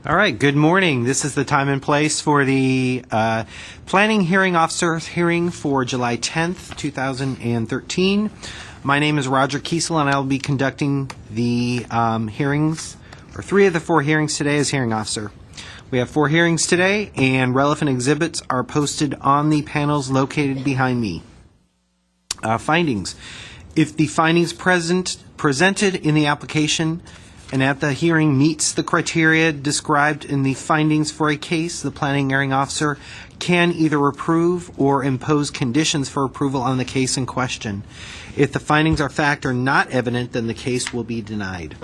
All right, good morning. This is the time and place for the Planning Hearing Officer hearing for July 10th, 2013. My name is Roger Kiesel, and I will be conducting the hearings, or 3 of the 4 hearings today as hearing officer. We have 4 hearings today, and relevant exhibits are posted on the panels located behind me. Findings. If the findings presented in the application and at the hearing meets the criteria described in the findings for a case, the planning hearing officer can either approve or impose conditions for approval on the case in question. If the findings of fact are not evident, then the case will be denied.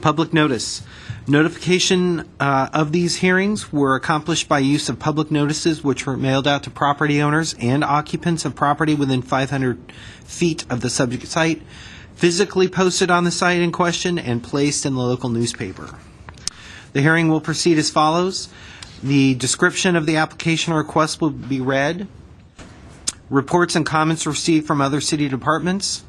Public notice. Notification of these hearings were accomplished by use of public notices which were mailed out to property owners and occupants of property within 500 feet of the subject site, physically posted on the site in question, and placed in the local newspaper. The hearing will proceed as follows. The description of the application or request will be read. Reports and comments received from other city departments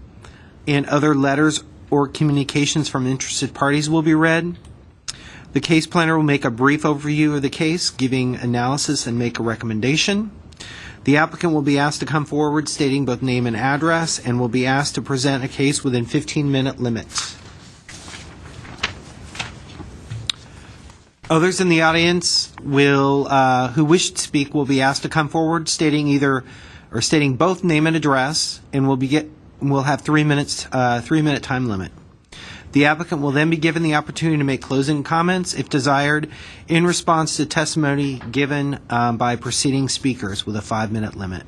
and other letters or communications from interested parties will be read. The case planner will make a brief overview of the case, giving analysis and make a recommendation. The applicant will be asked to come forward stating both name and address, and will be asked to present a case within 15-minute limits. Others in the audience who wish to speak will be asked to come forward stating both name and address, and will have 3 minutes, 3-minute time limit. The applicant will then be given the opportunity to make closing comments, if desired, in response to testimony given by preceding speakers with a 5-minute limit.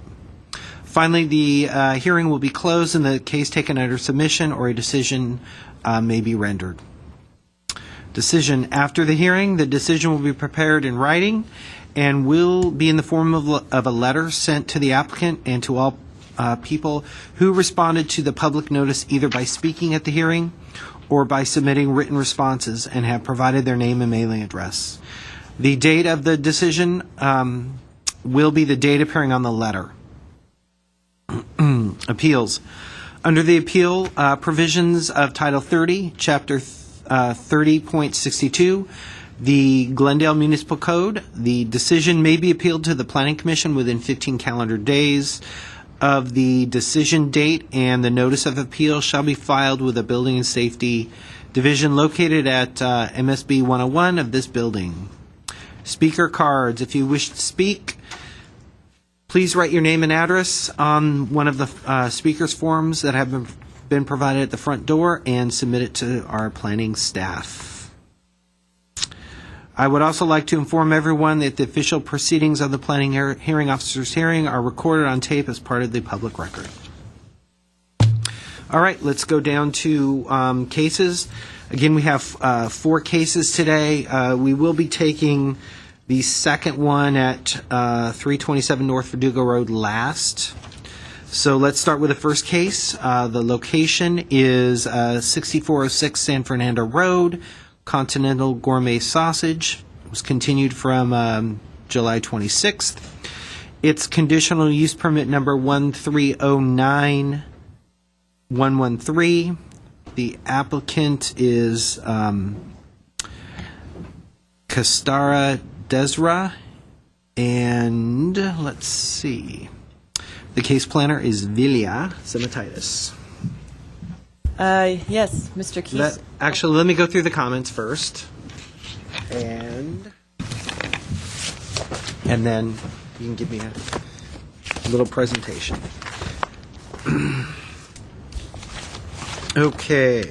Finally, the hearing will be closed and the case taken under submission, or a decision may be rendered. Decision. After the hearing, the decision will be prepared in writing and will be in the form of a letter sent to the applicant and to all people who responded to the public notice, either by speaking at the hearing or by submitting written responses and have provided their name and mailing address. The date of the decision will be the date appearing on the letter. Appeals. Under the appeal provisions of Title 30, Chapter 30.62, the Glendale Municipal Code, the decision may be appealed to the Planning Commission within 15 calendar days of the decision date, and the notice of appeal shall be filed with the Building and Safety Division located at MSB 101 of this building. Speaker cards. If you wish to speak, please write your name and address on one of the speakers forms that have been provided at the front door and submit it to our planning staff. I would also like to inform everyone that the official proceedings of the planning hearing officer's hearing are recorded on tape as part of the public record. All right, let's go down to cases. Again, we have 4 cases today. We will be taking the second one at 327 North Verdugo Road last. So let's start with the first case. The location is 6406 San Fernando Road, Continental Gourmet Sausage. It was continued from July 26th. It's conditional use permit number 1309113. The applicant is Kastara Desra, and let's see. The case planner is Vilya Zematitis. Yes, Mr. Keys. Actually, let me go through the comments first. And then you can give me a little presentation. Okay.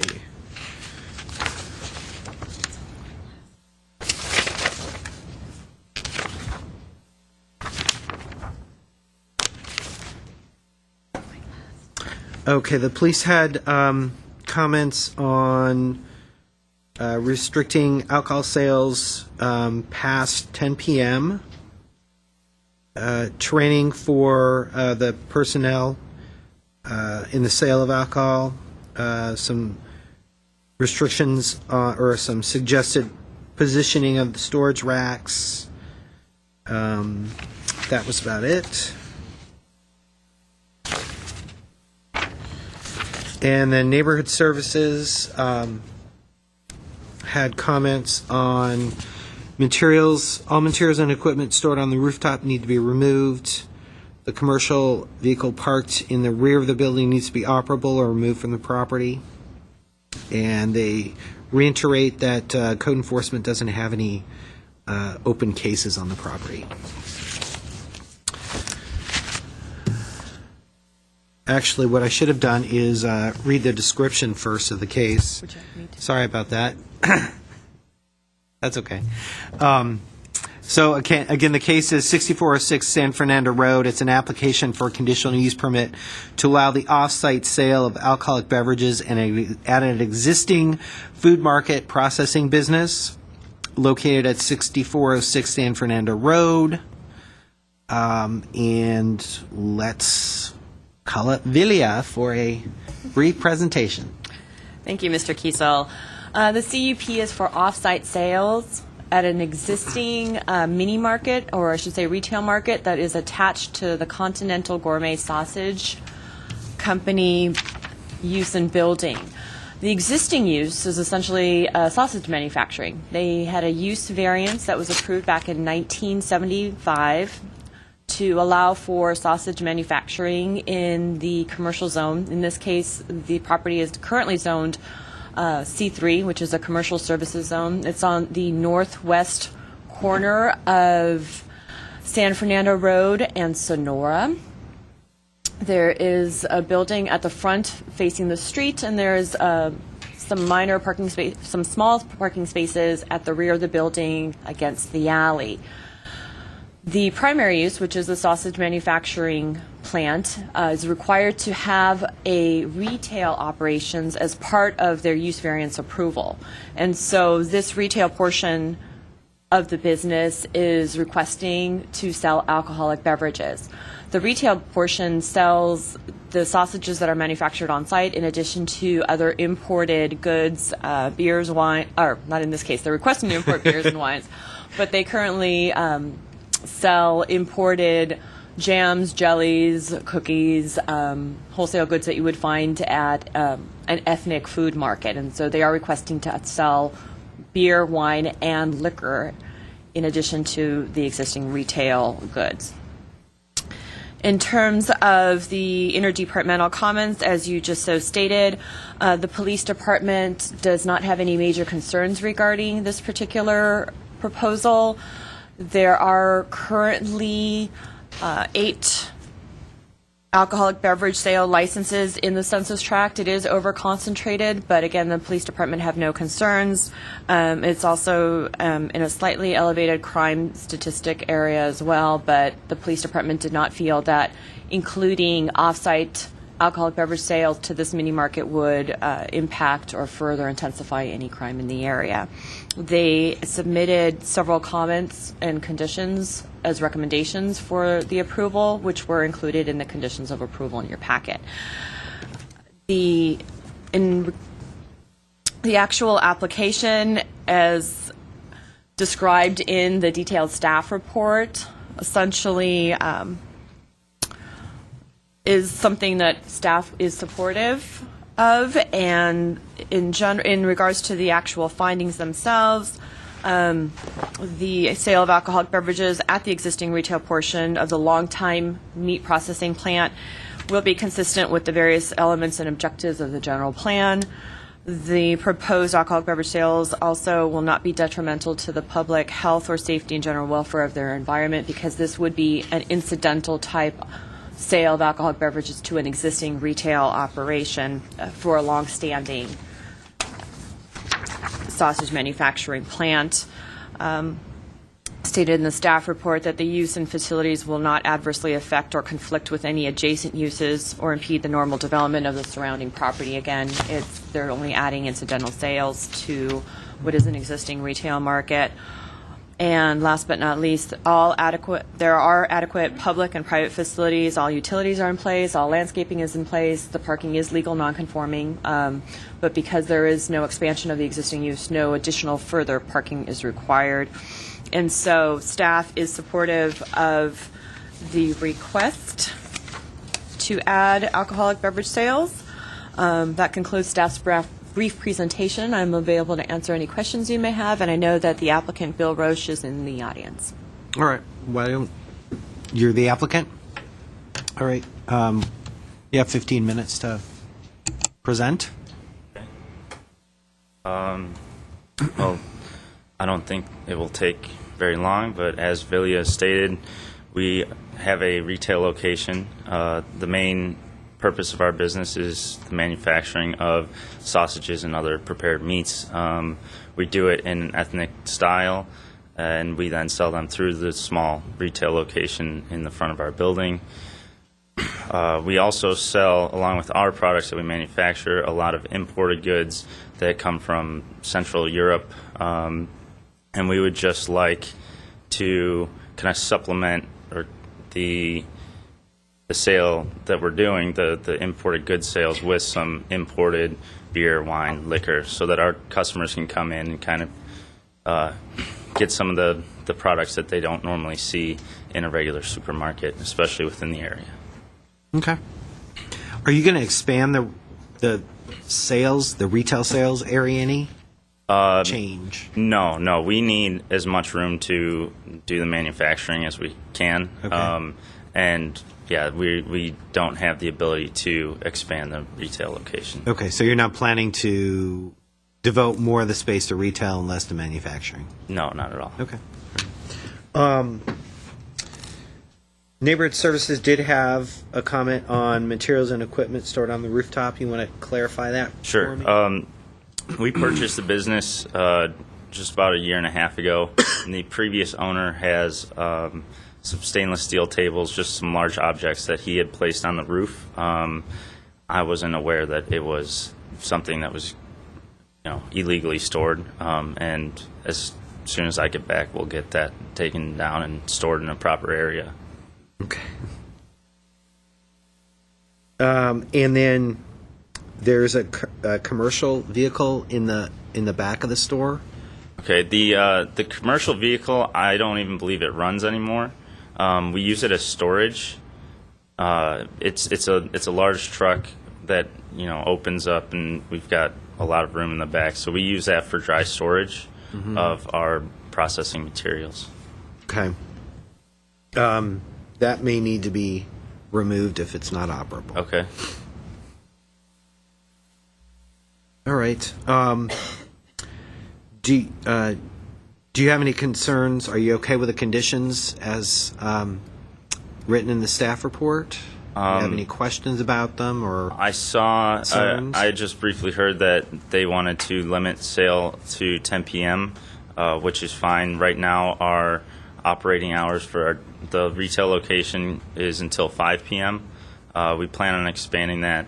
Okay, the police had comments on restricting alcohol sales past 10 p.m., training for the personnel in the sale of alcohol, some restrictions or some suggested positioning of the storage racks. That was about it. And then neighborhood services had comments on materials. All materials and equipment stored on the rooftop need to be removed. The commercial vehicle parked in the rear of the building needs to be operable or removed from the property. And they reiterate that code enforcement doesn't have any open cases on the property. Actually, what I should have done is read the description first of the case. Sorry about that. That's okay. So again, the case is 6406 San Fernando Road. It's an application for a conditional use permit to allow the off-site sale of alcoholic beverages at an existing food market processing business located at 6406 San Fernando Road. And let's call up Vilja for a brief presentation. Thank you, Mr. Kiesel. The CUP is for off-site sales at an existing mini market, or I should say retail market, that is attached to the Continental Gourmet Sausage Company use and building. The existing use is essentially sausage manufacturing. They had a use variance that was approved back in 1975 to allow for sausage manufacturing in the commercial zone. In this case, the property is currently zoned C3, which is a commercial services zone. It's on the northwest corner of San Fernando Road and Sonora. There is a building at the front facing the street, and there's some minor parking space, some small parking spaces at the rear of the building against the alley. The primary use, which is the sausage manufacturing plant, is required to have a retail operations as part of their use variance approval. And so this retail portion of the business is requesting to sell alcoholic beverages. The retail portion sells the sausages that are manufactured on site in addition to other imported goods, beers, wine, or not in this case, they're requesting to import beers and wines, but they currently sell imported jams, jellies, cookies, wholesale goods that you would find at an ethnic food market. And so they are requesting to sell beer, wine, and liquor in addition to the existing retail goods. In terms of the interdepartmental comments, as you just so stated, the police department does not have any major concerns regarding this particular proposal. There are currently 8 alcoholic beverage sale licenses in the census tract. It is over-concentrated, but again, the police department have no concerns. It's also in a slightly elevated crime statistic area as well, but the police department did not feel that including off-site alcoholic beverage sales to this mini market would impact or further intensify any crime in the area. They submitted several comments and conditions as recommendations for the approval, which were included in the conditions of approval in your packet. The actual application, as described in the detailed staff report, essentially is something that staff is supportive of, and in regards to the actual findings themselves, the sale of alcoholic beverages at the existing retail portion of the long-time meat processing plant will be consistent with the various elements and objectives of the general plan. The proposed alcoholic beverage sales also will not be detrimental to the public health or safety and general welfare of their environment, because this would be an incidental type sale of alcoholic beverages to an existing retail operation for a long-standing sausage manufacturing plant. Stated in the staff report that the use and facilities will not adversely affect or conflict with any adjacent uses or impede the normal development of the surrounding property. Again, they're only adding incidental sales to what is an existing retail market. And last but not least, there are adequate public and private facilities. All utilities are in place. All landscaping is in place. The parking is legal, non-conforming. But because there is no expansion of the existing use, no additional further parking is required. And so staff is supportive of the request to add alcoholic beverage sales. That concludes staff's brief presentation. I'm available to answer any questions you may have, and I know that the applicant, Bill Roche, is in the audience. All right. Why don't you're the applicant? All right. You have 15 minutes to present. Well, I don't think it will take very long, but as Villia stated, we have a retail location. The main purpose of our business is the manufacturing of sausages and other prepared meats. We do it in an ethnic style, and we then sell them through the small retail location in the front of our building. We also sell, along with our products that we manufacture, a lot of imported goods that come from Central Europe, and we would just like to kind of supplement the sale that we're doing, the imported goods sales, with some imported beer, wine, liquor, so that our customers can come in and kind of get some of the products that they don't normally see in a regular supermarket, especially within the area. Okay. Are you going to expand the sales, the retail sales area any? Change? No. We need as much room to do the manufacturing as we can. Okay. And, yeah, we don't have the ability to expand the retail location. Okay, so you're not planning to devote more of the space to retail and less to manufacturing? No, not at all. Okay. Neighborhood Services did have a comment on materials and equipment stored on the rooftop. You want to clarify that? Sure. For me? We purchased the business just about a year and a half ago, and the previous owner has some stainless steel tables, just some large objects that he had placed on the roof. I wasn't aware that it was something that was, illegally stored, and as soon as I get back, we'll get that taken down and stored in a proper area. Okay. And then there's a commercial vehicle in the back of the store. Okay. The commercial vehicle, I don't even believe it runs anymore. We use it as storage. It's a large truck that opens up, and we've got a lot of room in the back. So we use that for dry storage of our processing materials. Okay. That may need to be removed if it's not operable. Okay. All right. Do you have any concerns? Are you okay with the conditions as written in the staff report? Do you have any questions about them, or I saw. concerns? I just briefly heard that they wanted to limit sale to 10 p.m., which is fine. Right now, our operating hours for the retail location is until 5 p.m. We plan on expanding that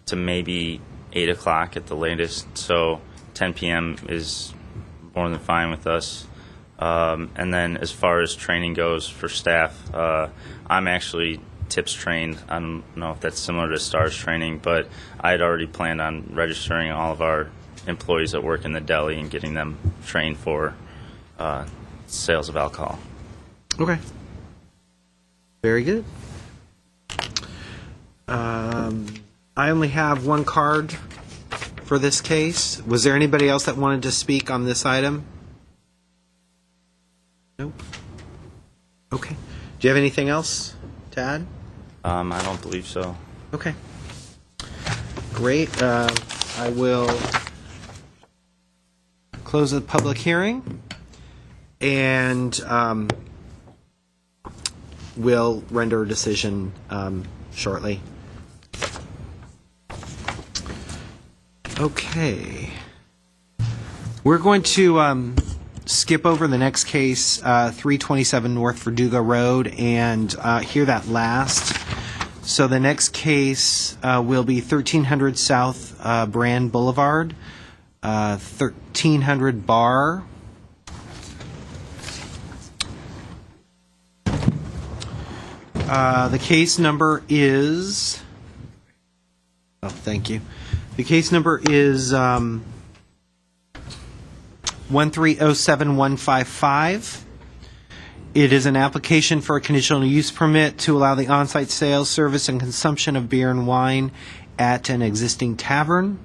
to maybe 8 o'clock at the latest, so 10 p.m. is more than fine with us. And then as far as training goes for staff, I'm actually TIPS trained. I don't know if that's similar to STARS training, but I had already planned on registering all of our employees that work in the deli and getting them trained for sales of alcohol. Okay. Very good. I only have one card for this case. Was there anybody else that wanted to speak on this item? Nope. Okay. Do you have anything else to add? I don't believe so. Okay. Great. I will close the public hearing, and we'll render a decision shortly. Okay. We're going to skip over the next case, 327 North Verdugo Road, and hear that last. So the next case will be 1300 South Brand Boulevard, 1300 Bar. The case number is... Oh, thank you. The case number is 1307155. It is an application for a conditional use permit to allow the on-site sales, service, and consumption of beer and wine at an existing tavern.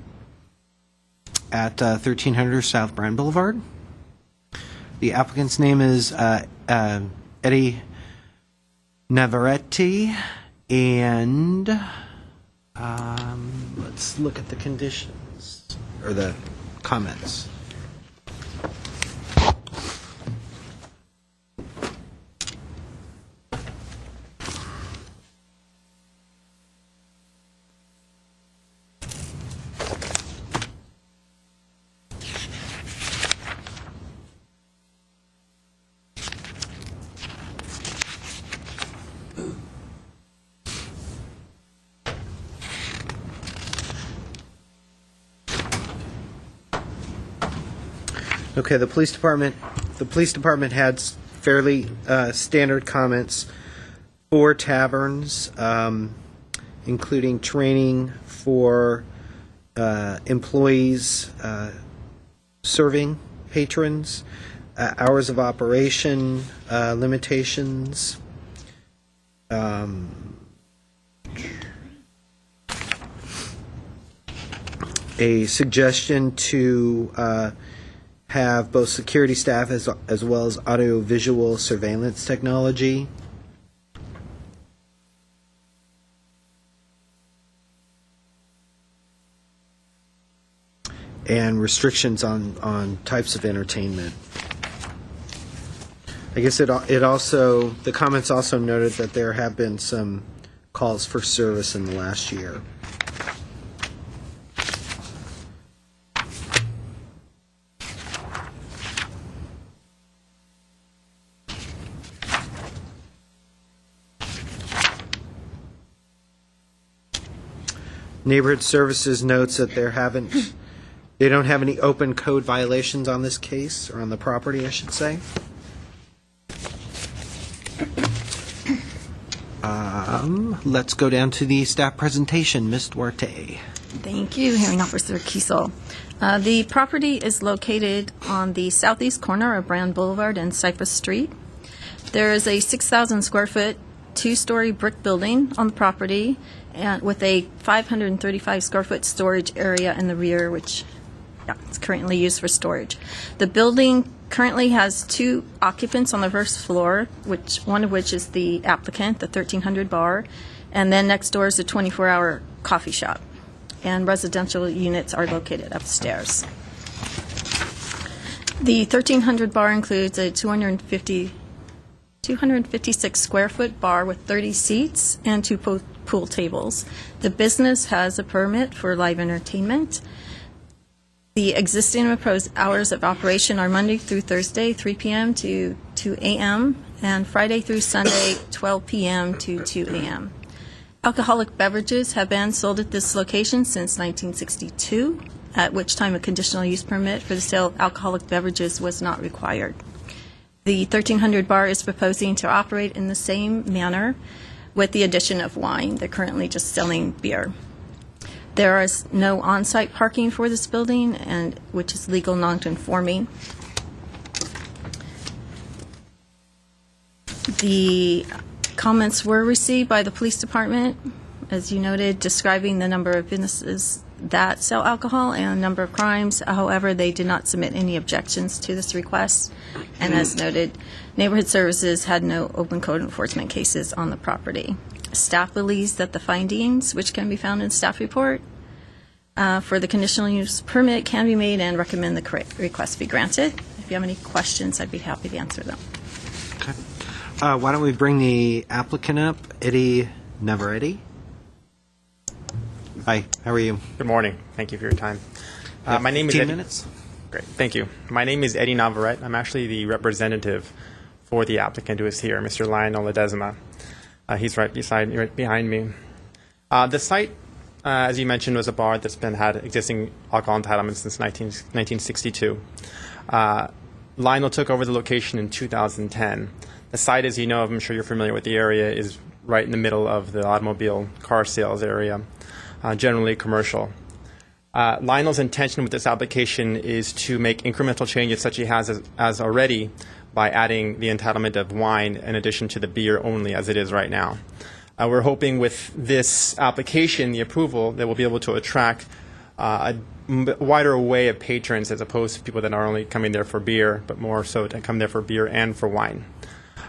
at 1300 South Brand Boulevard. The applicant's name is Eddie Navarrete, and let's look at the conditions, or the comments. Okay, the police department had fairly standard comments for taverns, including training for employees serving patrons, hours of operation limitations, a suggestion to have both security staff as well as audio-visual surveillance technology. And restrictions on types of entertainment. I guess it also, the comments also noted that there have been some calls for service in the last year. Neighborhood Services notes that they don't have any open code violations on this case, or on the property, I should say. Let's go down to the staff presentation. Ms. Duarte. Thank you, Hearing Officer Kiesel. The property is located on the southeast corner of Brand Boulevard and Cypress Street. There is a 6,000 square foot, two-story brick building on the property, and with a 535 square foot storage area in the rear, which it's currently used for storage. The building currently has 2 occupants on the first floor, one of which is the applicant, the 1300 bar, and then next door is a 24-hour coffee shop. And residential units are located upstairs. The 1300 bar includes a 256 square foot bar with 30 seats and 2 pool tables. The business has a permit for live entertainment. The existing and proposed hours of operation are Monday through Thursday, 3 p.m. to 2 a.m., and Friday through Sunday, 12 p.m. to 2 a.m. Alcoholic beverages have been sold at this location since 1962, at which time a conditional use permit for the sale of alcoholic beverages was not required. The 1300 bar is proposing to operate in the same manner with the addition of wine. They're currently just selling beer. There is no on-site parking for this building, which is legal non-conforming. The comments were received by the police department, as you noted, describing the number of businesses that sell alcohol and the number of crimes. However, they did not submit any objections to this request. And as noted, Neighborhood Services had no open code enforcement cases on the property. Staff believes that the findings, which can be found in the staff report, for the conditional use permit can be made and recommend the request be granted. If you have any questions, I'd be happy to answer them. Okay. Why don't we bring the applicant up, Eddie Navarrete? Hi, how are you? Good morning. Thank you for your time. My name is 15 Eddie. minutes. Great. Thank you. My name is Eddie Navarrete. I'm actually the representative for the applicant who is here, Mr. Lionel Ledesma. He's right behind me. The site, as you mentioned, was a bar that's had existing alcohol entitlements since 1962. Lionel took over the location in 2010. The site, as you know, I'm sure you're familiar with the area, is right in the middle of the automobile car sales area, generally commercial. Lionel's intention with this application is to make incremental changes such he has as already by adding the entitlement of wine in addition to the beer only as it is right now. We're hoping with this application, the approval, that we'll be able to attract wider array of patrons as opposed to people that are only coming there for beer, but more so to come there for beer and for wine.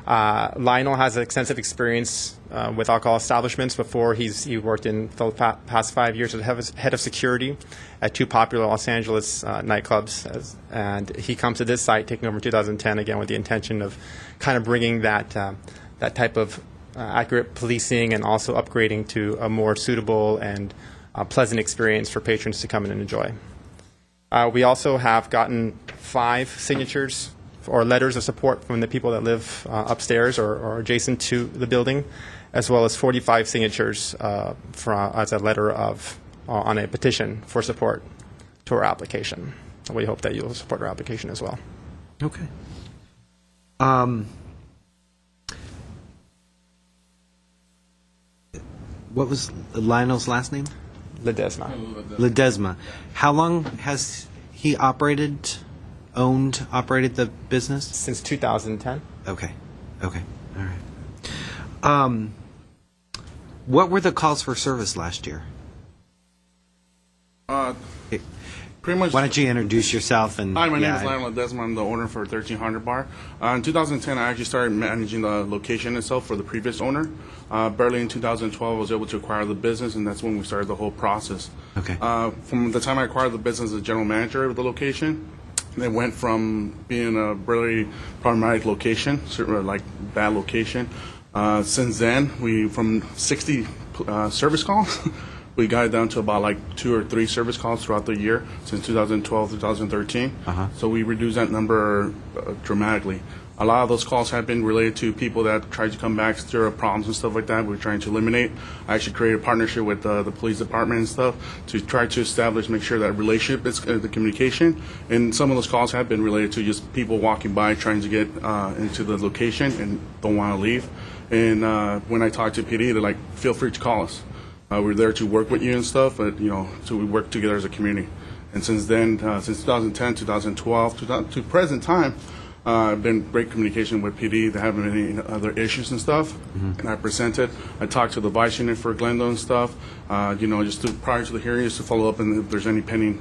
Lionel has extensive experience with alcohol establishments. Before he worked in the past 5 years as head of security at 2 popular Los Angeles nightclubs, and he comes to this site, taking over in 2010 again with the intention of kind of bringing that type of accurate policing and also upgrading to a more suitable and pleasant experience for patrons to come in and enjoy. We also have gotten 5 signatures or letters of support from the people that live upstairs or adjacent to the building, as well as 45 signatures as a letter of on a petition for support to our application. We hope that you'll support our application as well. Okay. What was Lionel's last name? Ledesma. Ledesma. How long has he operated the business? Since 2010. Okay. All right. What were the calls for service last year? Pretty much. Why don't you introduce yourself? And Hi, my name is Lionel Ledesma. I'm the owner for 1300 Bar. In 2010, I actually started managing the location itself for the previous owner. Barely in 2012, I was able to acquire the business, and that's when we started the whole process. Okay. From the time I acquired the business as general manager of the location, it went from being a really problematic location, like bad location. Since then, from 60 service calls, we got it down to about like 2 or 3 service calls throughout the year since 2012, 2013. So we reduced that number dramatically. A lot of those calls have been related to people that tried to come back, stir up problems and stuff like that. We're trying to eliminate. I actually created a partnership with the police department and stuff to try to establish, make sure that relationship is the communication. And some of those calls have been related to just people walking by trying to get into the location and don't want to leave. And when I talk to PD, they're like, feel free to call us. We're there to work with you and stuff, but so we work together as a community. And since then, since 2010, 2012, to present time, I've been great communication with PD. There haven't been any other issues and stuff. And I presented. I talked to the vice unit for Glendale and stuff. Just prior to the hearing, just to follow up and if there's any pending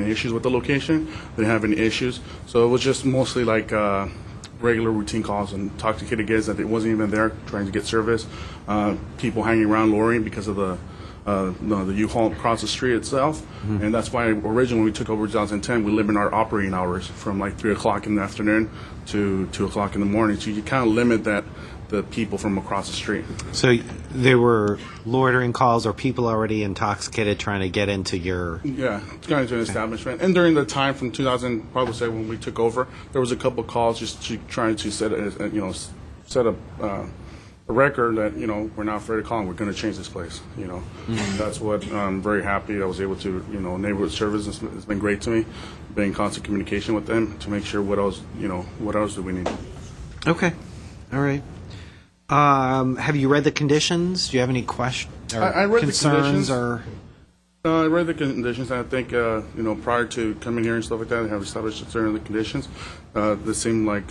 issues with the location. They didn't have any issues, so it was just mostly like regular routine calls and talk to Kitty Giz that it wasn't even there trying to get service. People hanging around Loring because of the U-Haul across the street itself. And that's why originally when we took over in 2010, we limited our operating hours from like 3 o'clock in the afternoon to 2 o'clock in the morning. So you kind of limit the people from across the street. So there were loitering calls or people already intoxicated trying to get into your... Yeah, got into an establishment. And during the time from 2000, probably say when we took over, there was a couple of calls just to trying to set a record that we're not afraid of calling. We're going to change this place. That's what I'm very happy I was able to. Neighborhood service has been great to me. Been in constant communication with them to make sure what else do we need. Okay, all right. Have you read the conditions? Do you have any questions? I read concerns the conditions. I read the conditions, and I think prior to coming here and stuff like that, I have established certain conditions. They seem like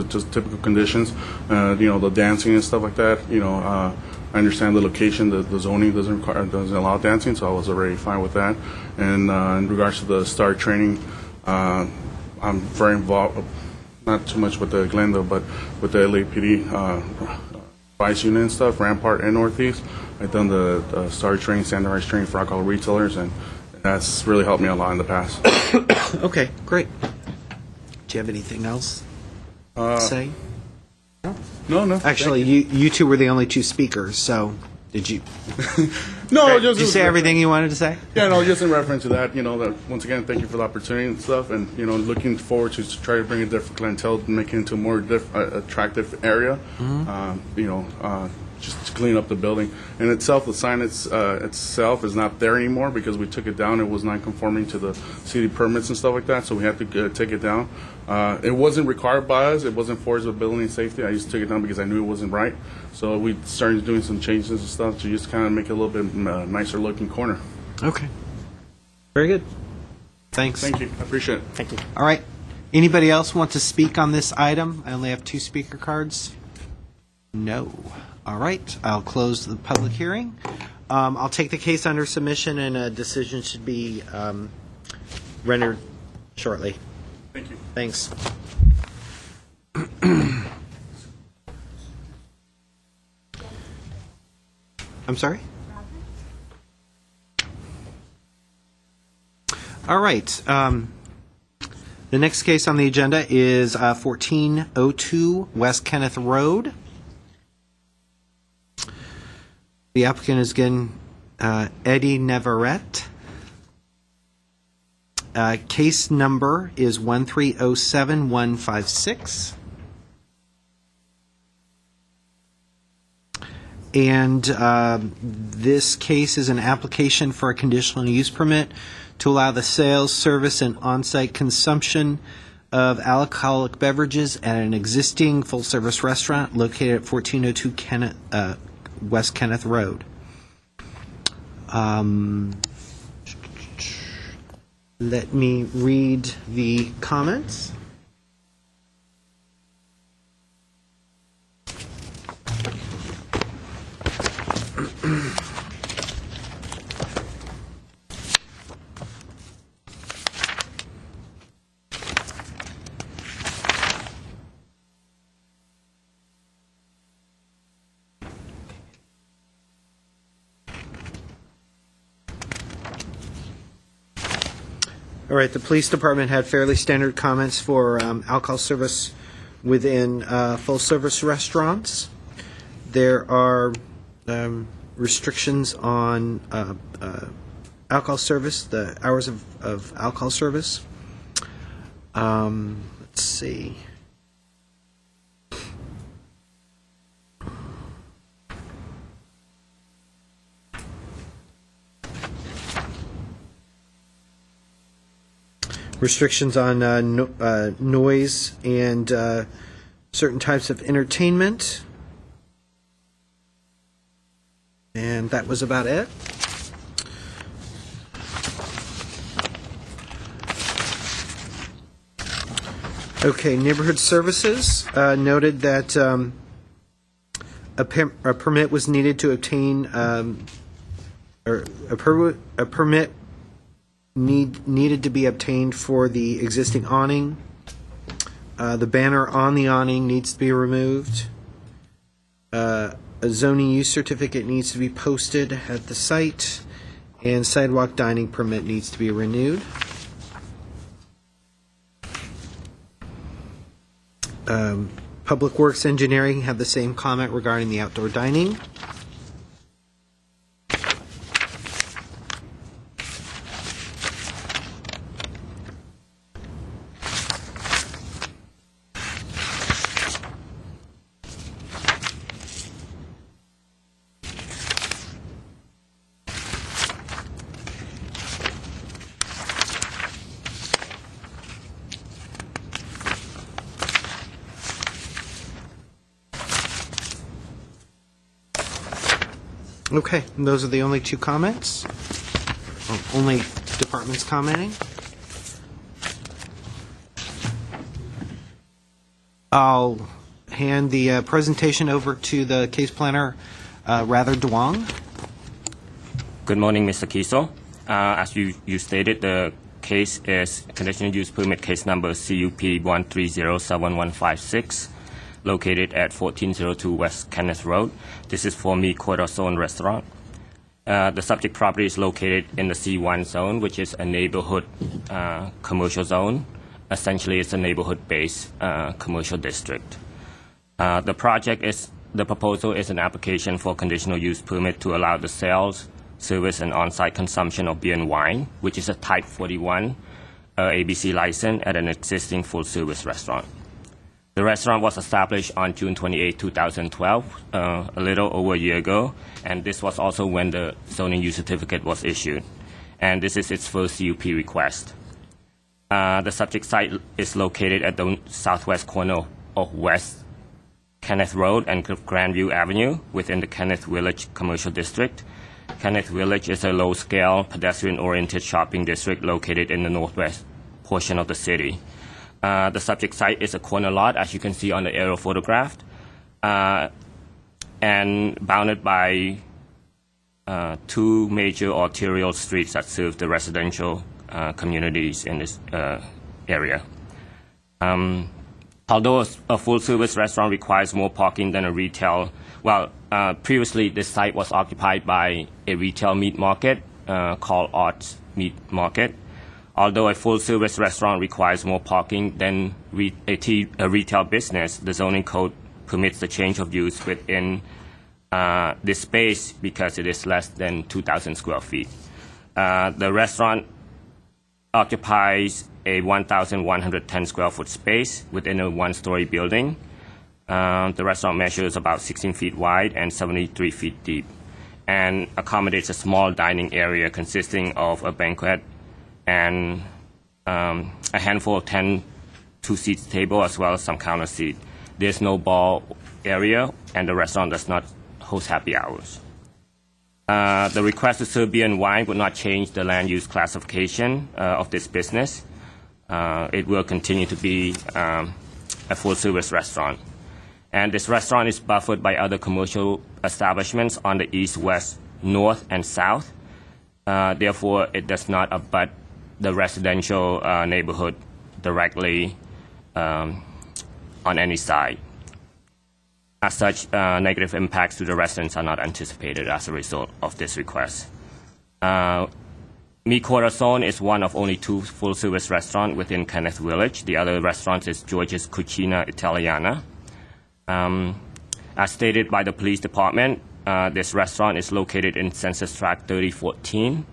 just typical conditions. The dancing and stuff like that. I understand the location, the zoning doesn't allow dancing, so I was already fine with that. And in regards to the STAR training, I'm very involved. Not too much with the Glendale, but with the LAPD vice unit and stuff, Rampart and Northeast. I've done the STAR training, standardized training for alcohol retailers, and that's really helped me a lot in the past. Okay, great. Do you have anything else to say? No. Actually, you two were the only 2 speakers, so did you? No, Did you say everything you wanted to say? Yeah, no, just in reference to that, that once again, thank you for the opportunity and stuff, and looking forward to try to bring a different clientele, make it into a more attractive area. Just to clean up the building. And itself, the sign itself is not there anymore because we took it down. It was not conforming to the city permits and stuff like that, so we had to take it down. It wasn't required by us. It wasn't for us with building safety. I just took it down because I knew it wasn't right. So we started doing some changes and stuff to just kind of make it a little bit nicer looking corner. Okay. Very good. Thanks. Thank you. I appreciate it. Thank you. All right. Anybody else want to speak on this item? I only have 2 speaker cards. No. All right. I'll close the public hearing. I'll take the case under submission, and a decision should be rendered shortly. Thank you. Thanks. I'm sorry? All right. The next case on the agenda is 1402 West Kenneth Road. The applicant is again Eddie Navarrete. Case number is 1307156. And this case is an application for a conditional use permit to allow the sales, service, and on-site consumption of alcoholic beverages at an existing full-service restaurant located at 1402 West Kenneth Road. Let me read the comments. All right, the police department had fairly standard comments for alcohol service within full-service restaurants. There are restrictions on alcohol service, the hours of alcohol service. Let's see. Restrictions on noise and certain types of entertainment. And that was about it. Okay, neighborhood services noted that a permit was needed to obtain, or a permit needed to be obtained for the existing awning. The banner on the awning needs to be removed. A zoning use certificate needs to be posted at the site, and sidewalk dining permit needs to be renewed. Public Works Engineering had the same comment regarding the outdoor dining. Okay, and those are the only two comments. Only departments commenting. I'll hand the presentation over to the case planner, Rather Duong. Good morning, Mr. Kiesel. As you stated, the case is conditional use permit case number CUP 1307156. Located at 1402 West Kenneth Road. This is for Mi Corazon restaurant. The subject property is located in the C1 zone, which is a neighborhood commercial zone. Essentially, it's a neighborhood-based commercial district. The proposal is an application for conditional use permit to allow the sales, service, and on-site consumption of beer and wine, which is a Type 41 ABC license at an existing full-service restaurant. The restaurant was established on June 28, 2012, a little over a year ago, and this was also when the zoning use certificate was issued. And this is its first CUP request. The subject site is located at the southwest corner of West Kenneth Road and Grandview Avenue within the Kenneth Village Commercial District. Kenneth Village is a low-scale, pedestrian-oriented shopping district located in the northwest portion of the city. The subject site is a corner lot, as you can see on the aerial photograph, and bounded by two major arterial streets that serve the residential communities in this area. Although a full-service restaurant requires more parking than a retail, previously this site was occupied by a retail meat market called Arts Meat Market. Although a full-service restaurant requires more parking than a retail business, the zoning code permits the change of use within this space because it is less than 2,000 square feet. The restaurant occupies a 1,110 square foot space within a one-story building. The restaurant measures about 16 feet wide and 73 feet deep and accommodates a small dining area consisting of a banquet and a handful of 10 two-seat tables as well as some counter seat. There's no bar area and the restaurant does not host happy hours. The request to serve beer and wine would not change the land use classification of this business. It will continue to be a full-service restaurant. And this restaurant is buffered by other commercial establishments on the east, west, north, and south. Therefore, it does not abut the residential neighborhood directly on any side. As such, negative impacts to the residents are not anticipated as a result of this request. Mi Corazon is one of only two full-service restaurants within Kenneth Village. The other restaurant is George's Cucina Italiana. As stated by the police department, this restaurant is located in Census Tract 3014.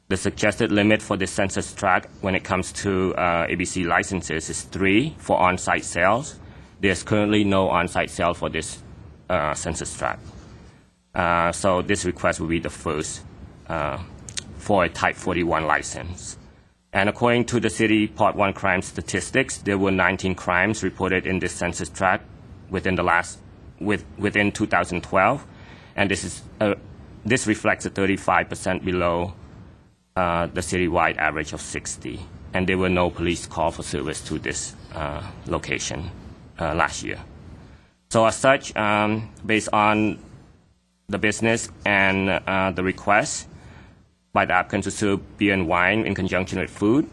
The suggested limit for this census tract when it comes to ABC licenses is 3 for on-site sales. There's currently no on-site sale for this census tract. So this request will be the first for a Type 41 license. And according to the city Part 1 crime statistics, there were 19 crimes reported in this census tract within 2012, and this reflects a 35% below the citywide average of 60. And there were no police call for service to this location last year. So as such, based on the business and the request by the applicant to serve beer and wine in conjunction with food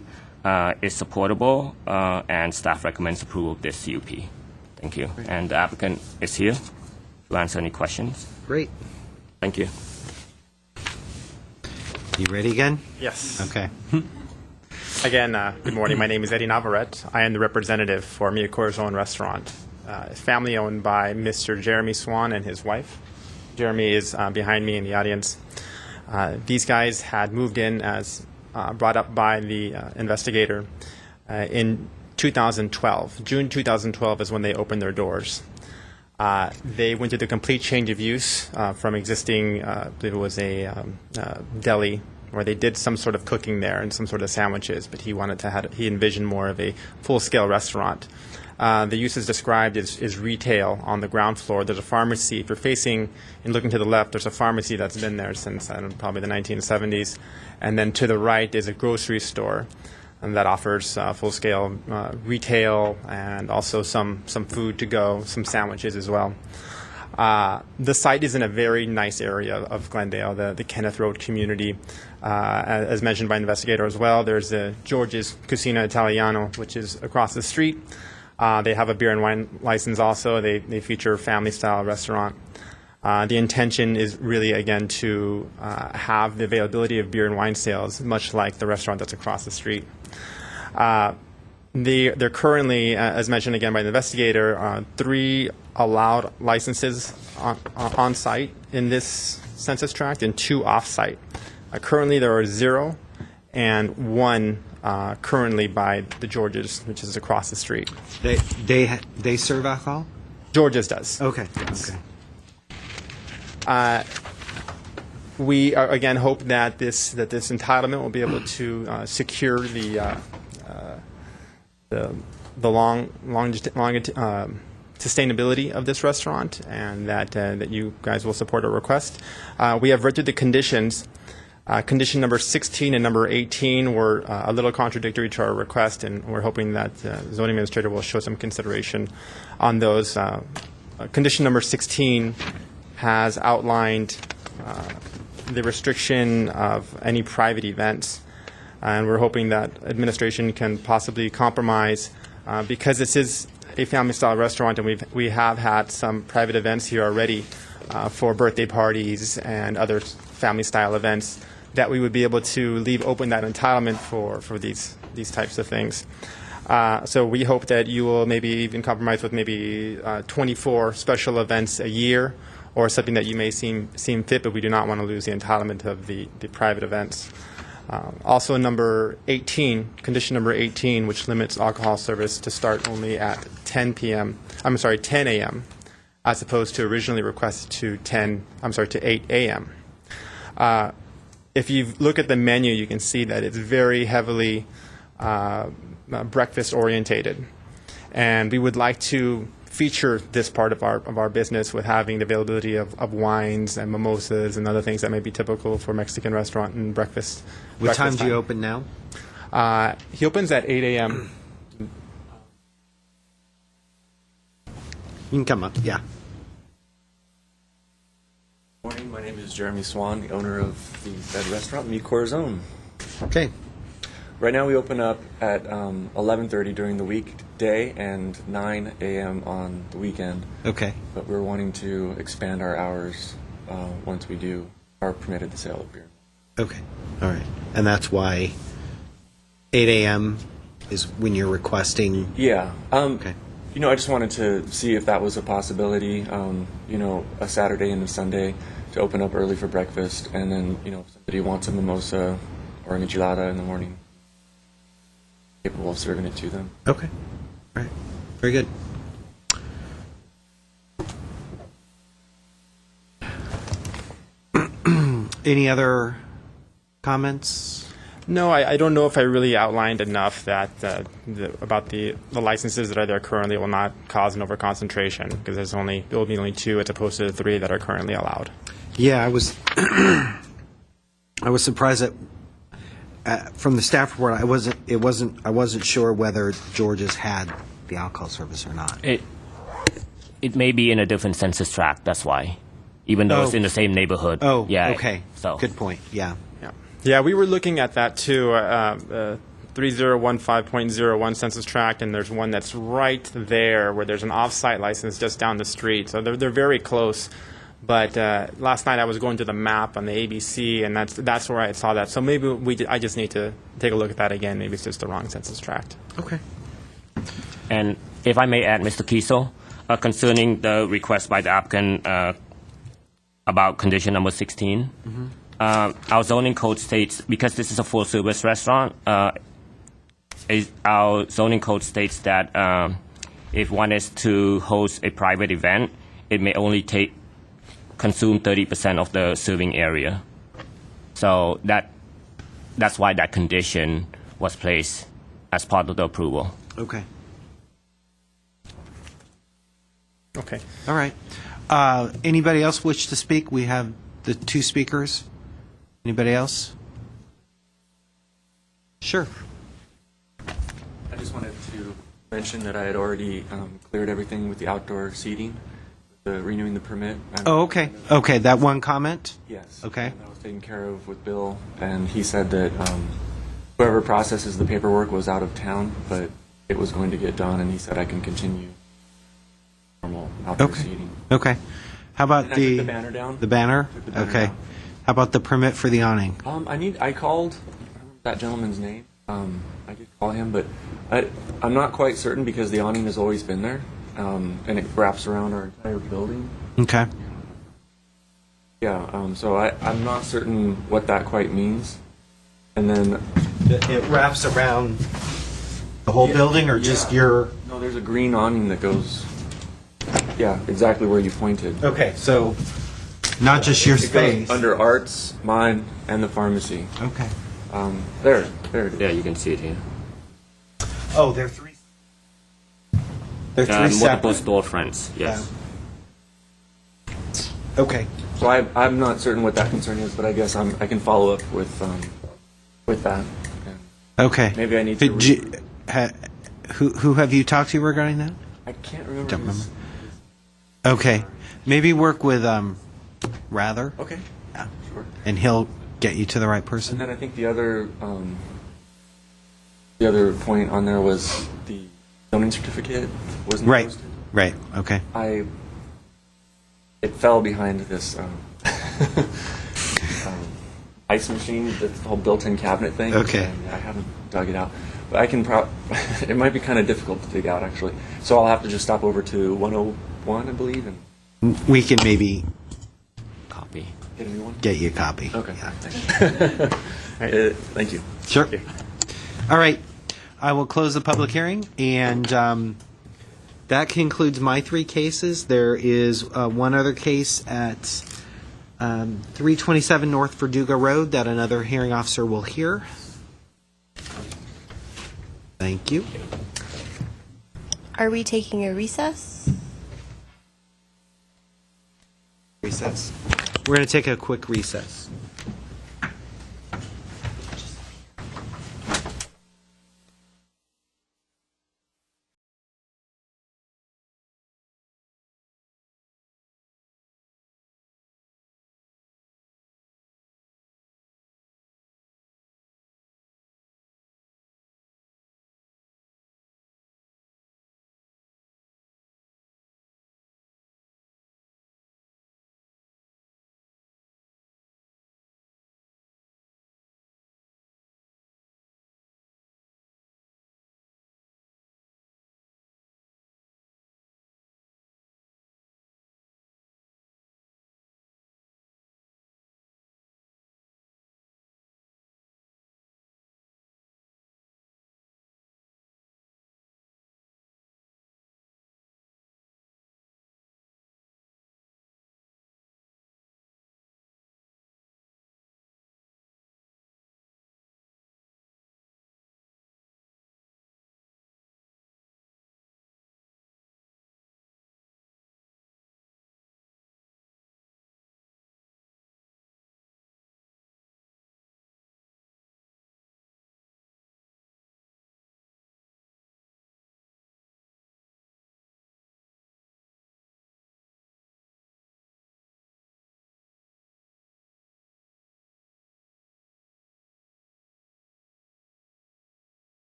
is supportable, and staff recommends approval of this CUP. Thank you. And the applicant is here to answer any questions. Great. Thank you. You ready again? Yes. Okay. Again, good morning. My name is Eddie Navarrete. I am the representative for Mi Corazon Restaurant, family owned by Mr. Jeremy Swan and his wife. Jeremy is behind me in the audience. These guys had moved in as brought up by the investigator in 2012. June 2012 is when they opened their doors. They went through the complete change of use from existing, I believe it was a deli, where they did some sort of cooking there and some sort of sandwiches, but he envisioned more of a full-scale restaurant. The use is described as retail on the ground floor. There's a pharmacy. If you're facing and looking to the left, there's a pharmacy that's been there since probably the 1970s. And then to the right is a grocery store that offers full-scale retail and also some food to go, some sandwiches as well. The site is in a very nice area of Glendale, the Kenneth Road community. As mentioned by the investigator as well, there's the George's Cucina Italiano, which is across the street. They have a beer and wine license also. They feature a family-style restaurant. The intention is really, again, to have the availability of beer and wine sales, much like the restaurant that's across the street. They're currently, as mentioned again by the investigator, 3 allowed licenses on site in this census tract and 2 off-site. Currently, there are 0 and 1 currently by the George's, which is across the street. They serve alcohol? George's does. Okay. Yes. Okay. We again hope that this entitlement will be able to secure the long sustainability of this restaurant, and that you guys will support our request. We have read through the conditions. Condition number 16 and number 18 were a little contradictory to our request, and we're hoping that the zoning administrator will show some consideration on those. Condition number 16 has outlined the restriction of any private events. And we're hoping that administration can possibly compromise because this is a family-style restaurant, and we have had some private events here already for birthday parties and other family-style events, that we would be able to leave open that entitlement for these types of things. So we hope that you will maybe even compromise with maybe 24 special events a year, or something that you may seem fit, but we do not want to lose the entitlement of the private events. Also, number 18, condition number 18, which limits alcohol service to start only at 10 a.m., as opposed to originally requested to 8 a.m. If you look at the menu, you can see that it's very heavily breakfast orientated, and we would like to feature this part of our business with having the availability of wines and mimosas and other things that may be typical for Mexican restaurant and breakfast. What time do you open now? He opens at 8 a.m. You can come up, yeah. Morning, my name is Jeremy Swan, the owner of the said restaurant, Mi Corazon. Okay. Right now we open up at 11:30 during the weekday and 9 a.m. on the weekend. Okay. But we're wanting to expand our hours once we are permitted the sale of beer. Okay. All right. And that's why 8 a.m. is when you're requesting? Yeah. Okay. You know, I just wanted to see if that was a possibility, a Saturday and a Sunday to open up early for breakfast, and then, if somebody wants a mimosa or an enchilada in the morning, capable of serving it to them. Okay. All right. Very good. Any other comments? No, I don't know if I really outlined enough that about the licenses that are there currently will not cause an overconcentration, because there will be only 2 as opposed to the 3 that are currently allowed. Yeah, I was I was surprised that from the staff report I wasn't sure whether George's had the alcohol service or not. It may be in a different census tract. That's why, even though it's in the same neighborhood. Oh, yeah. okay. So Good point. Yeah. Yeah, we were looking at that too. 3015.01 census tract, and there's one that's right there where there's an off-site license just down the street. So they're very close. But last night I was going to the map on the ABC, and that's where I saw that. So maybe I just need to take a look at that again. Maybe it's just the wrong census tract. Okay. And if I may add, Mr. Kiesel, concerning the request by the applicant about condition number 16. Mm-hmm. Our zoning code states, because this is a full-service restaurant, our zoning code states that if one is to host a private event, it may only consume 30% of the serving area. So that's why that condition was placed as part of the approval. Okay. Okay. All right. Anybody else wish to speak? We have the 2 speakers. Anybody else? Sure. I just wanted to mention that I had already cleared everything with the outdoor seating, renewing the permit. Oh, okay. Okay, that one comment? Yes. Okay. That was taken care of with Bill, and he said that whoever processes the paperwork was out of town, but it was going to get done, and he said I can continue normal outdoor seating. Okay. How about And I took the banner down. The banner? Took the banner Okay. down. How about the permit for the awning? I called that gentleman's name. I did call him, but I'm not quite certain because the awning has always been there, and it wraps around our entire building. Okay. Yeah, so I'm not certain what that quite means. And then It wraps around the whole building, or just your... No, there's a green awning that goes, yeah, exactly where you pointed. Okay, so not just your It goes space. under arts, mine, and the pharmacy. Okay. There it is. Yeah, you can see it here. Oh, they're 3. They're 3 Multiple separate. storefronts, yes. Yeah. Okay. So I'm not certain what that concern is, but I guess I can follow up with that. Okay. Maybe I need to Who have you talked to regarding that? I can't remember. Don't remember. Okay. Maybe work with Rather. Okay. Yeah. Sure. and he'll get you to the right And person. then I think the other point on there was the zoning certificate wasn't Right, posted. right, okay. It fell behind this ice machine, that's the whole built-in cabinet thing. Okay. And I haven't dug it out. But I can it might be kind of difficult to dig out, actually. So I'll have to just stop over to 101, I believe, and We can maybe Copy. get a new one. get you a copy. Okay. Yeah. Thank you. Sure. All right. I will close the public hearing, and that concludes my 3 cases. There is one other case at 327 North Verdugo Road that another hearing officer will hear. Thank you. Are we taking a recess? Recess. We're going to take a quick recess.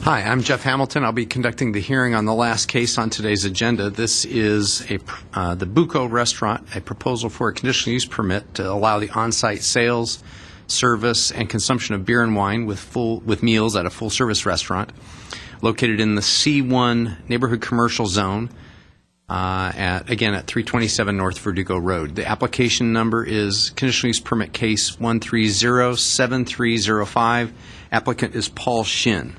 Hi, I'm Jeff Hamilton. I'll be conducting the hearing on the last case on today's agenda. This is the Buco Restaurant, a proposal for a conditional use permit to allow the on-site sales, service, and consumption of beer and wine with meals at a full-service restaurant located in the C1 Neighborhood Commercial Zone, at 327 North Verdugo Road. The application number is conditional use permit case 1307305. Applicant is Paul Shin.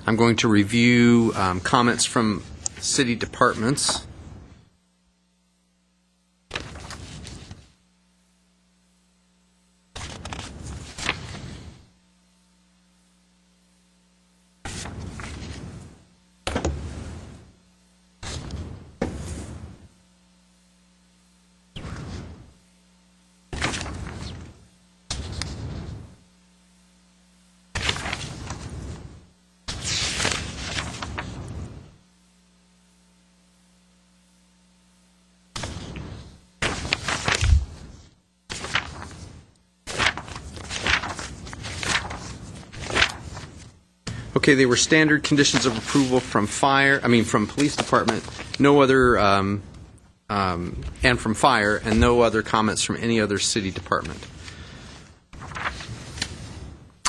I'm going to review comments from city departments. Okay, they were standard conditions of approval from police department, no other, and from fire, and no other comments from any other city department.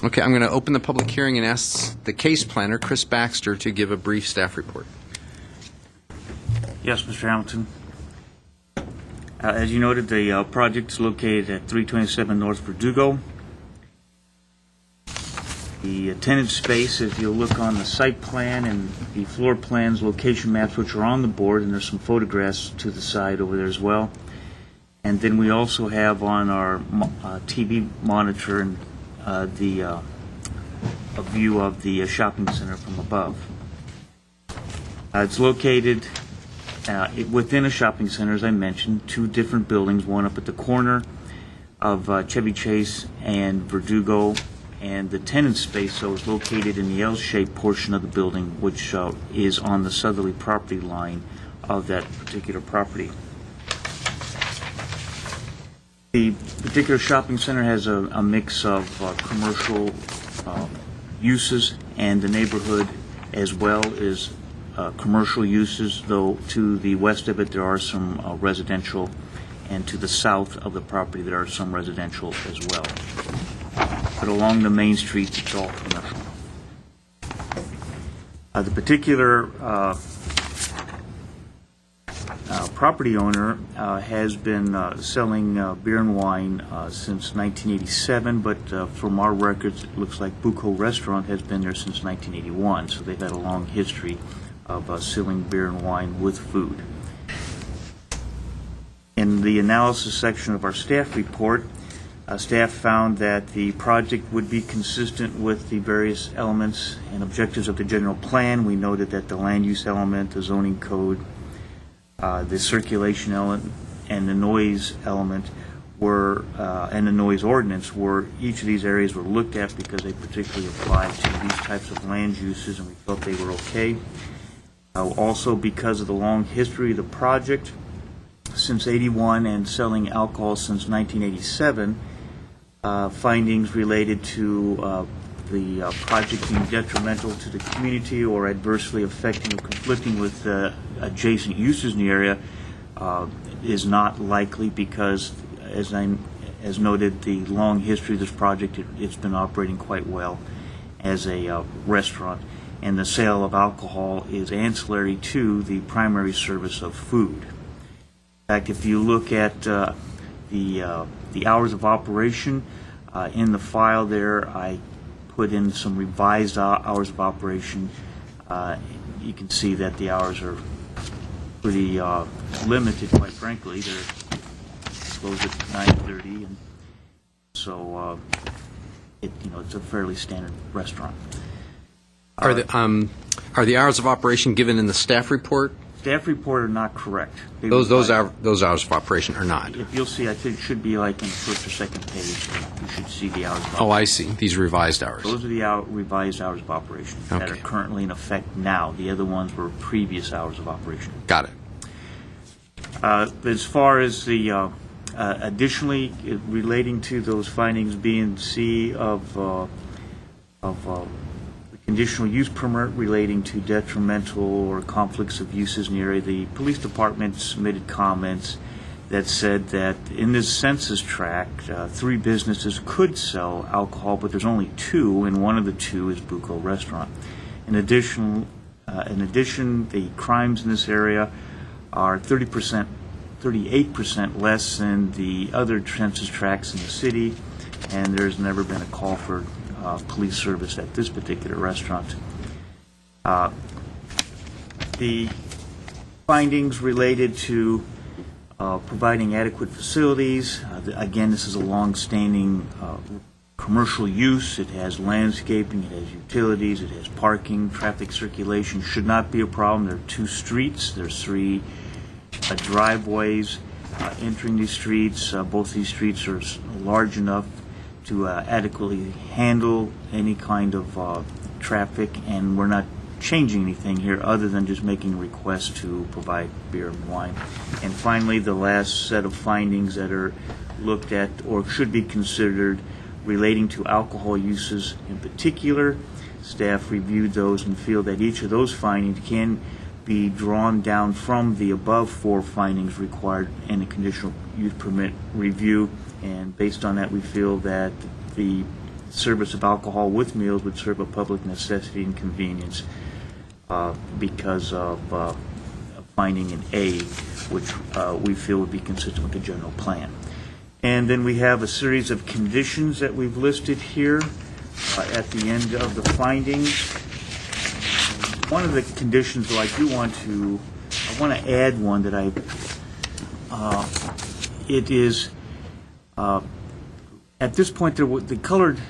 Okay, I'm going to open the public hearing and ask the case planner, Chris Baxter, to give a brief staff report. Yes, Mr. Hamilton. As you noted, the project is located at 327 North Verdugo. The tenant space, if you look on the site plan and the floor plans, location maps, which are on the board, and there's some photographs to the side over there as well. And then we also have on our TV monitor and a view of the shopping center from above. It's located within a shopping center, as I mentioned, two different buildings, one up at the corner of Chevy Chase and Verdugo, and the tenant space, so, is located in the L-shaped portion of the building, which is on the southerly property line of that particular property. The particular shopping center has a mix of commercial uses, and the neighborhood as well is commercial uses, though to the west of it there are some residential, and to the south of the property there are some residential as well. But along the main street it's all commercial. The particular property owner has been selling beer and wine since 1987, but from our records it looks like Buco Restaurant has been there since 1981, so they've had a long history of selling beer and wine with food. In the analysis section of our staff report, staff found that the project would be consistent with the various elements and objectives of the general plan. We noted that the land use element, the zoning code, the circulation element, and the noise element were, and the noise ordinance were, each of these areas were looked at because they particularly applied to these types of land uses, and we felt they were okay. Also, because of the long history of the project since '81 and selling alcohol since 1987, findings related to the project being detrimental to the community or adversely affecting or conflicting with adjacent uses in the area is not likely, because, as noted, the long history of this project, it's been operating quite well as a restaurant, and the sale of alcohol is ancillary to the primary service of food. In fact, if you look at the hours of operation in the file there, I put in some revised hours of operation. You can see that the hours are pretty limited, quite frankly. They're closed at 9:30, and so it's a fairly standard restaurant. Are the hours of operation given in the staff report? Staff report are not correct. Those hours of operation are not. If you'll see, I think it should be like in the first or second page. You should see the hours of operation. Oh, I see. These revised hours. Those are the revised hours of operation that are currently in effect now. The other ones were previous hours of operation. Got it. As far as the additionally relating to those findings B and C of the conditional use permit relating to detrimental or conflicts of uses in the area, the police department submitted comments that said that in this census tract, 3 businesses could sell alcohol, but there's only 2, and one of the 2 is Buco Restaurant. In addition, the crimes in this area are 38% less than the other census tracts in the city, and there's never been a call for police service at this particular restaurant. The findings related to providing adequate facilities, again, this is a long-standing commercial use. It has landscaping, it has utilities, it has parking, traffic circulation should not be a problem. There are 2 streets, there's 3 driveways entering these streets. Both these streets are large enough to adequately handle any kind of traffic, and we're not changing anything here other than just making a request to provide beer and wine. And finally, the last set of findings that are looked at or should be considered relating to alcohol uses in particular, staff reviewed those and feel that each of those findings can be drawn down from the above 4 findings required in a conditional use permit review, and based on that we feel that the service of alcohol with meals would serve a public necessity and convenience because of finding an A, which we feel would be consistent with the general plan. And then we have a series of conditions that we've listed here at the end of the findings. One of the conditions, though, I want to add one that it is, at this point, the colored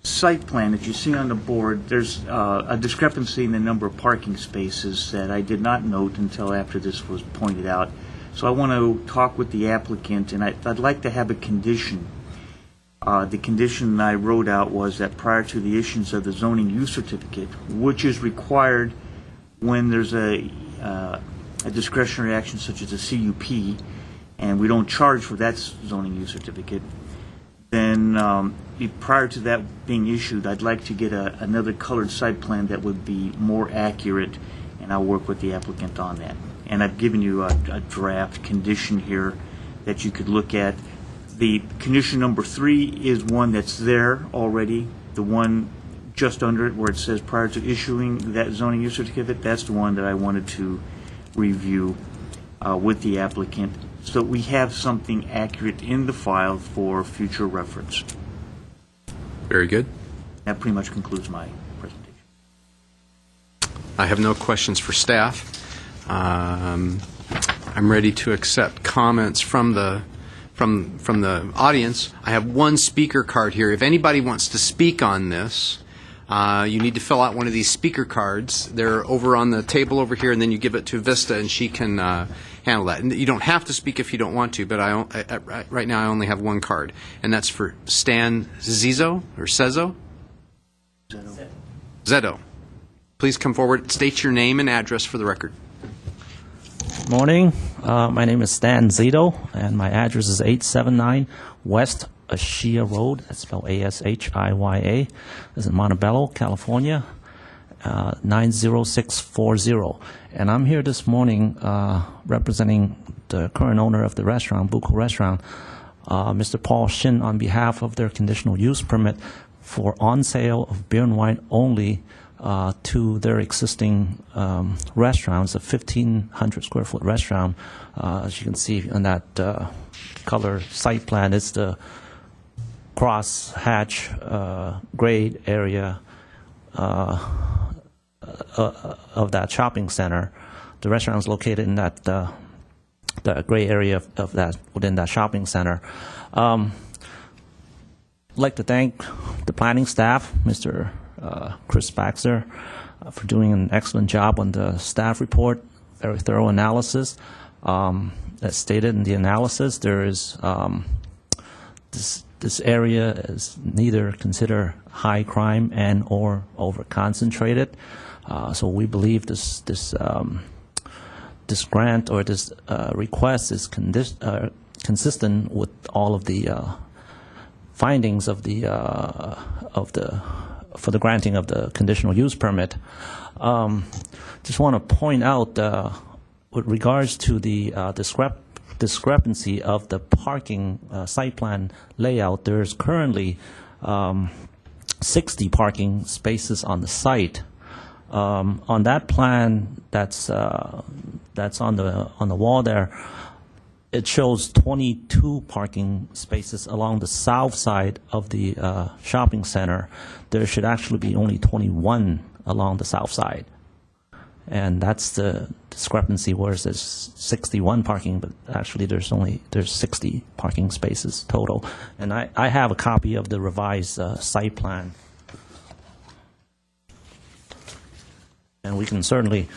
site plan that you see on the board, there's a discrepancy in the number of parking spaces that I did not note until after this was pointed out. So I want to talk with the applicant, and I'd like to have a condition. The condition I wrote out was that prior to the issuance of the zoning use certificate, which is required when there's a discretionary action such as a CUP, and we don't charge for that zoning use certificate, then prior to that being issued, I'd like to get another colored site plan that would be more accurate, and I'll work with the applicant on that. And I've given you a draft condition here that you could look at. The condition number 3 is one that's there already. The one just under it where it says prior to issuing that zoning use certificate, that's the one that I wanted to review with the applicant so that we have something accurate in the file for future reference. Very good. That pretty much concludes my presentation. I have no questions for staff. I'm ready to accept comments from the audience. I have one speaker card here. If anybody wants to speak on this, you need to fill out one of these speaker cards. They're over on the table over here, and then you give it to Vista, and she can handle that. And you don't have to speak if you don't want to, but right now I only have one card, and that's for Stan Zizzo or Sezo? Zedo. Please come forward. State your name and address for the record. Morning. My name is Stan Zito, and my address is 879 West Ashia Road. That's spelled A-S-H-I-Y-A. This is in Montebello, California, 90640. And I'm here this morning representing the current owner of the restaurant, Buko Restaurant, Mr. Paul Shin, on behalf of their conditional use permit for on sale of beer and wine only to their existing restaurants, a 1,500 square foot restaurant. As you can see on that color site plan, it's the cross hatch grade area of that shopping center. The restaurant is located in that the gray area of that within that shopping center. I'd like to thank the planning staff, Mr. Chris Baxter, for doing an excellent job on the staff report. Very thorough analysis. As stated in the analysis, there is this area is neither considered high crime and or over concentrated. So we believe this grant or this request is consistent with all of the findings of the for the granting of the conditional use permit. Just want to point out with regards to the discrepancy of the parking site plan layout, there is currently 60 parking spaces on the site. On that plan that's on the wall there, it shows 22 parking spaces along the south side of the shopping center. There should actually be only 21 along the south side. And that's the discrepancy, whereas there's 61 parking, but actually there's 60 parking spaces total. And I have a copy of the revised site plan. And we can certainly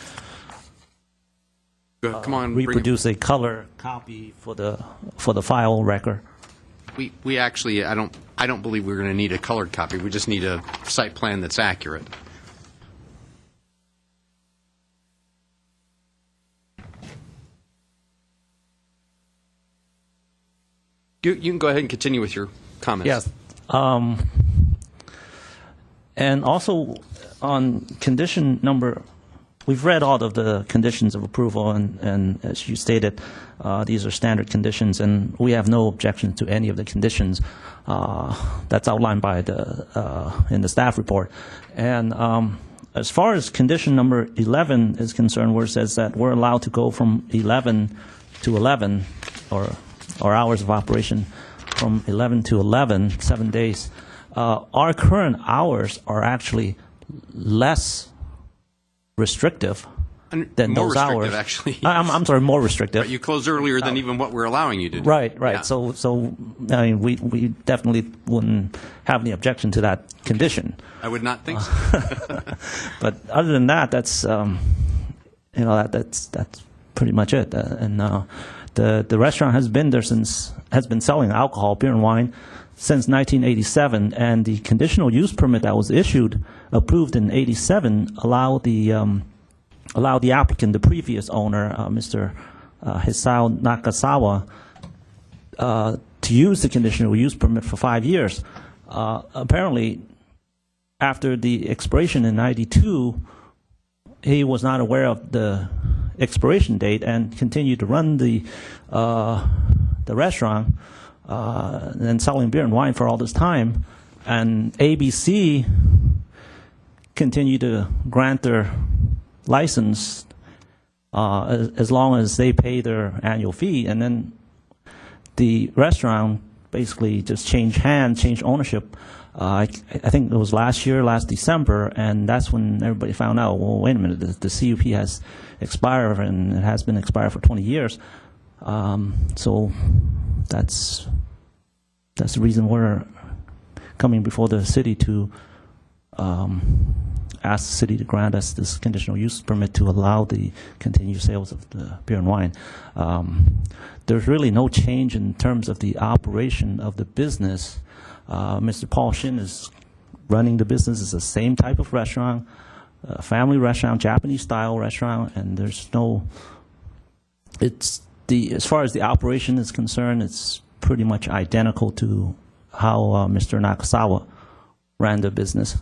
Come on, reproduce a color copy for the file record. We actually, I don't believe we're going to need a colored copy. We just need a site plan that's accurate. You can go ahead and continue with your comments. Yes. And also on condition number we've read all of the conditions of approval, and as you stated, these are standard conditions, and we have no objection to any of the conditions that's outlined by in the staff report. And as far as condition number 11 is concerned, where it says that we're allowed to go from 11 to 11, or hours of operation from 11 to 11, 7 days, our current hours are actually less restrictive than more those restrictive, hours. actually. I'm sorry, more restrictive. Right, you close earlier than even what we're allowing you to do. Right. Yeah. So I mean, we definitely wouldn't have any objection to that condition. I would not think so. But other than that, that's that's pretty much it. And the restaurant has been there has been selling alcohol, beer and wine, since 1987. And the conditional use permit that was approved in '87, allowed the applicant, the previous owner, Mr. Hisao Nakasawa, to use the conditional use permit for 5 years. Apparently, after the expiration in '92, he was not aware of the expiration date and continued to run the restaurant and selling beer and wine for all this time. And ABC continued to grant their license as long as they pay their annual fee, and then the restaurant basically just changed hands, changed ownership. I think it was last December, and that's when everybody found out, well, wait a minute, the CUP has expired, and it has been expired for 20 years. So that's the reason we're coming before the city to ask the city to grant us this conditional use permit to allow the continued sales of the beer and wine. There's really no change in terms of the operation of the business. Mr. Paul Shin is running the business. It's the same type of restaurant, family restaurant, Japanese-style restaurant, and there's no. As far as the operation is concerned, it's pretty much identical to how Mr. Nakasawa ran the business.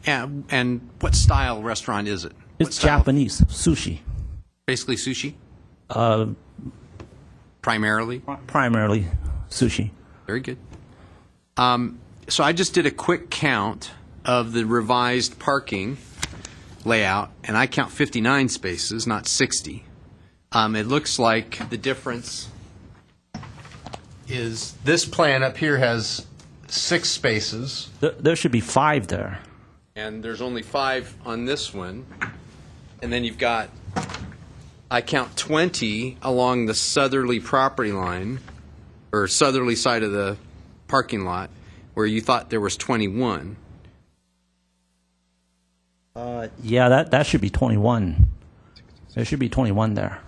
And what style restaurant is it? It's Japanese sushi. Basically sushi? Primarily? Primarily sushi. Very good. So I just did a quick count of the revised parking layout, and I count 59 spaces, not 60. It looks like the difference is this plan up here has 6 spaces. There should be 5 there. And there's only 5 on this one. And then you've got, I count 20 along the southerly property line, or southerly side of the parking lot, where you thought there was 21. Yeah, that should be 21. There should be 21 there.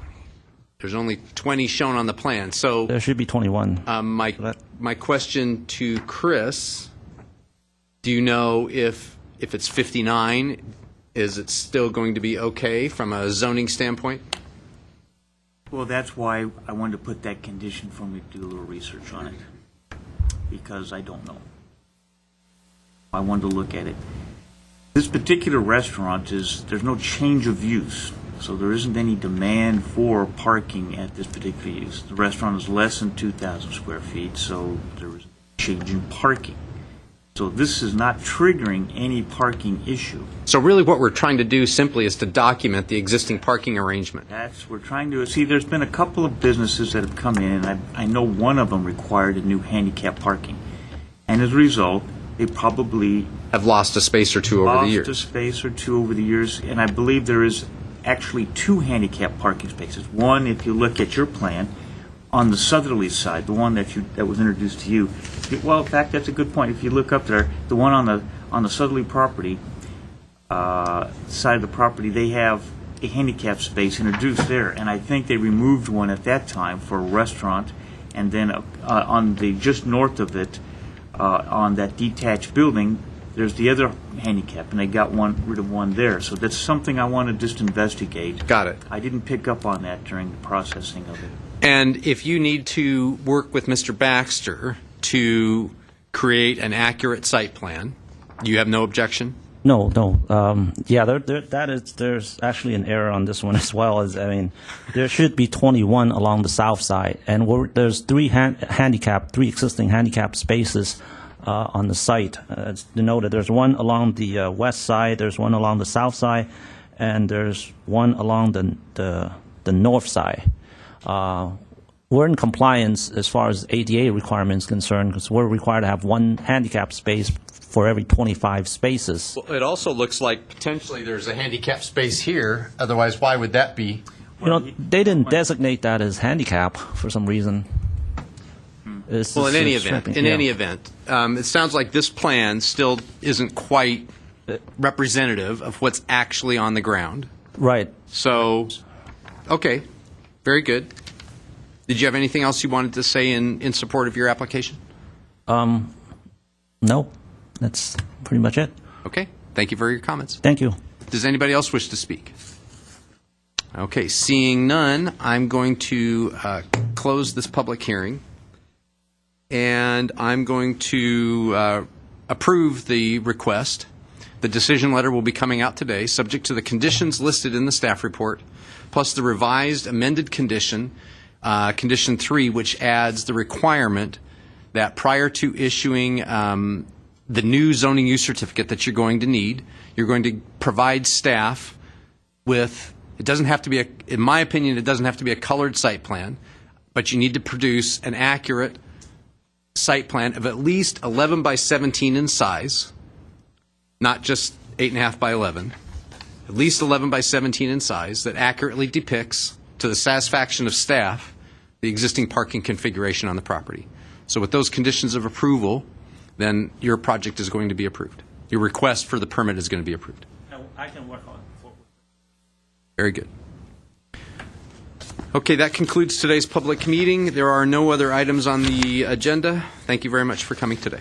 There's only 20 shown on the plan. So there should be 21. My question to Chris, do you know if it's 59, is it still going to be okay from a zoning standpoint? Well, that's why I wanted to put that condition for me to do a little research on it, because I don't know. I wanted to look at it. This particular restaurant there's no change of use, so there isn't any demand for parking at this particular use. The restaurant is less than 2,000 square feet, so there is a change in parking. So this is not triggering any parking issue. So really what we're trying to do simply is to document the existing parking arrangement. We're trying to see, there's been a couple of businesses that have come in, and I know one of them required a new handicap parking. And as a result, they probably have lost a space or two over the years. Lost a space or two over the years, and I believe there is actually 2 handicap parking spaces. One, if you look at your plan, on the southerly side, the one that was introduced to you. Well, in fact, that's a good point. If you look up there, the one on the southerly property, side of the property, they have a handicap space introduced there, and I think they removed one at that time for a restaurant, and then on the just north of it, on that detached building, there's the other handicap, and they got rid of one there. So that's something I want to just investigate. Got it. I didn't pick up on that during the processing of it. And if you need to work with Mr. Baxter to create an accurate site plan, you have no objection? No, no. Yeah, there's actually an error on this one as well. There should be 21 along the south side, and there's three existing handicap spaces on the site. It's denoted. There's one along the west side, there's one along the south side, and there's one along the north side. We're in compliance as far as ADA requirements concerned, because we're required to have one handicap space for every 25 spaces. Well, it also looks like potentially there's a handicap space here. Otherwise, why would that be? They didn't designate that as handicap for some reason. Well, in any event, it sounds like this plan still isn't quite representative of what's actually on the ground. Right. So, okay, very good. Did you have anything else you wanted to say in support of your application? No, that's pretty much it. Okay, thank you for your comments. Thank you. Does anybody else wish to speak? Okay, seeing none, I'm going to close this public hearing, and I'm going to approve the request. The decision letter will be coming out today, subject to the conditions listed in the staff report, plus the revised amended condition, Condition 3, which adds the requirement that prior to issuing the new zoning use certificate that you're going to need, you're going to provide staff with, it doesn't have to be, in my opinion, it doesn't have to be a colored site plan, but you need to produce an accurate site plan of at least 11 by 17 in size, not just 8.5 by 11, at least 11 by 17 in size that accurately depicts, to the satisfaction of staff, the existing parking configuration on the property. So with those conditions of approval, then your project is going to be approved. Your request for the permit is going to be approved. I can work on it. Very good. Okay, that concludes today's public meeting. There are no other items on the agenda. Thank you very much for coming today.